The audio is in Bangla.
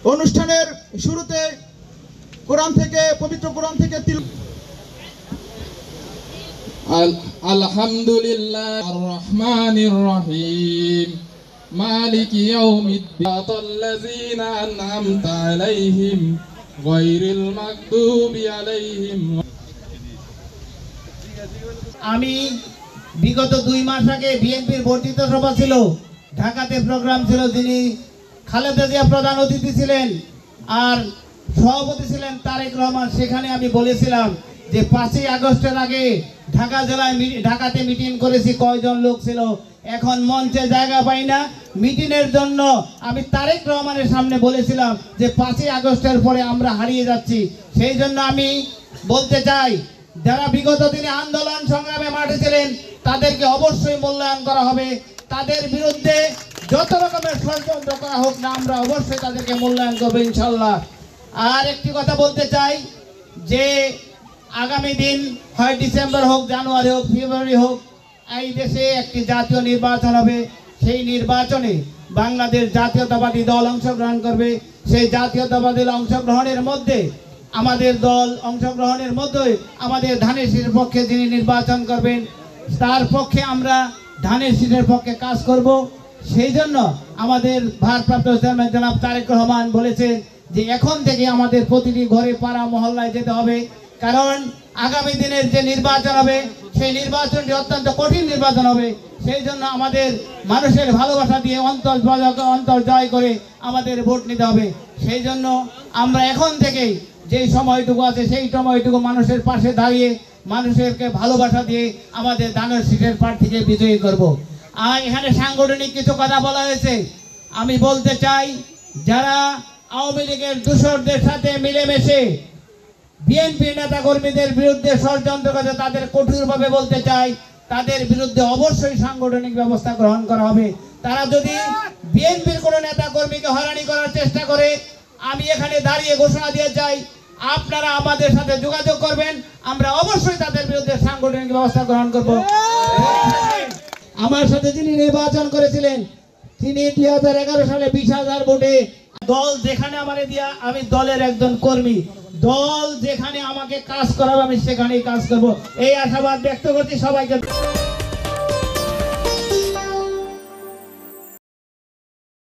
অনুষ্ঠানের শুরুতে কোরআন থেকে পবিত্র কোরআন থেকে আলহামদুলিল্লাহ আর-রহমানির রহিম মালিকি ইয়াউমিদ্দিন আল্লাযীনা আন'আমতা আলাইহিম গায়রিল মাগদুবি আলাইহিম। আমি বিগত 2 মাস আগে বিএনপির বর্ধিত সভা ছিল, ঢাকাতে প্রোগ্রাম ছিল, যিনি খালেদা জিয়া প্রধান অতিথি ছিলেন আর সভাপতি ছিলেন তারেক রহমান। সেখানে আমি বলেছিলাম যে 5ই আগস্টের আগে ঢাকাতে মিটিং করেছি, কয়জন লোক ছিল, এখন মঞ্চে জায়গা পাই না। মিটিংয়ের জন্য আমি তারেক রহমানের সামনে বলেছিলাম যে 5ই আগস্টের পরে আমরা হারিয়ে যাচ্ছি। সেই জন্য আমি বলতে চাই, যারা বিগত দিনে আন্দোলন সংগ্রামে মাঠে ছিলেন তাদেরকে অবশ্যই মূল্যায়ন করা হবে। তাদের বিরুদ্ধে যত রকমের ষড়যন্ত্র করা হোক না, আমরা অবশ্যই তাদেরকে মূল্যায়ন করবো ইনশাল্লাহ। আর একটি কথা বলতে চাই যে আগামী দিন হয় ডিসেম্বর হোক, জানুয়ারি হোক, ফেব্রুয়ারি হোক, এই দেশে একটি জাতীয় নির্বাচন হবে। সেই নির্বাচনে বাংলাদেশ জাতীয়তাবাদী দল অংশগ্রহণ করবে। সেই জাতীয়তাবাদী অংশগ্রহণের মধ্যে আমাদের দল অংশগ্রহণের মধ্যে আমাদের ধানের শীষের পক্ষে যিনি নির্বাচন করবেন তার পক্ষে আমরা ধানের শীষের পক্ষে কাজ করব। সেই জন্য আমাদের ভারপ্রাপ্ত চেয়ারম্যান জনাব তারেক রহমান বলেছেন যে এখন থেকে আমাদের প্রতিটি ঘরে পাড়া মহল্লায় যেতে হবে, কারণ আগামী দিনের যে নির্বাচন হবে সেই নির্বাচনটি অত্যন্ত কঠিন নির্বাচন হবে। সেই জন্য আমাদের মানুষের ভালোবাসা দিয়ে অন্তর জয় করে আমাদের ভোট নিতে হবে। সেই জন্য আমরা এখন থেকেই যেই সময়টুকু আছে সেই সময়টুকু মানুষের পাশে দাঁড়িয়ে মানুষেরকে ভালোবাসা দিয়ে আমাদের ধানের শীষের প্রার্থীকে বিজয়ী করব। আর এখানে সাংগঠনিক কিছু কথা বলা হয়েছে, আমি বলতে চাই যারা আওয়ামী লীগের দূষরদের সাথে মিলেমিশে বিএনপি নেতা কর্মীদের বিরুদ্ধে ষড়যন্ত্র করে তাদের কঠোরভাবে বলতে চাই, তাদের বিরুদ্ধে অবশ্যই সাংগঠনিক ব্যবস্থা গ্রহণ করা হবে। তারা যদি বিএনপির কোনো নেতা কর্মীকে হয়রানি করার চেষ্টা করে, আমি এখানে দাঁড়িয়ে ঘোষণা দিয়ে চাই আপনারা আমাদের সাথে যোগাযোগ করবেন, আমরা অবশ্যই তাদের বিরুদ্ধে সাংগঠনিক ব্যবস্থা গ্রহণ করব। আমার সাথে যিনি নির্বাচন করেছিলেন তিনি 2011 সালে 20,000 ভোটে, দল যেখানে আমারে দিয়া, আমি দলের একজন কর্মী, দল যেখানে আমাকে কাজ করাবে আমি সেখানেই কাজ করব, এই আশাবাদ ব্যক্ত করছি সবাইকে।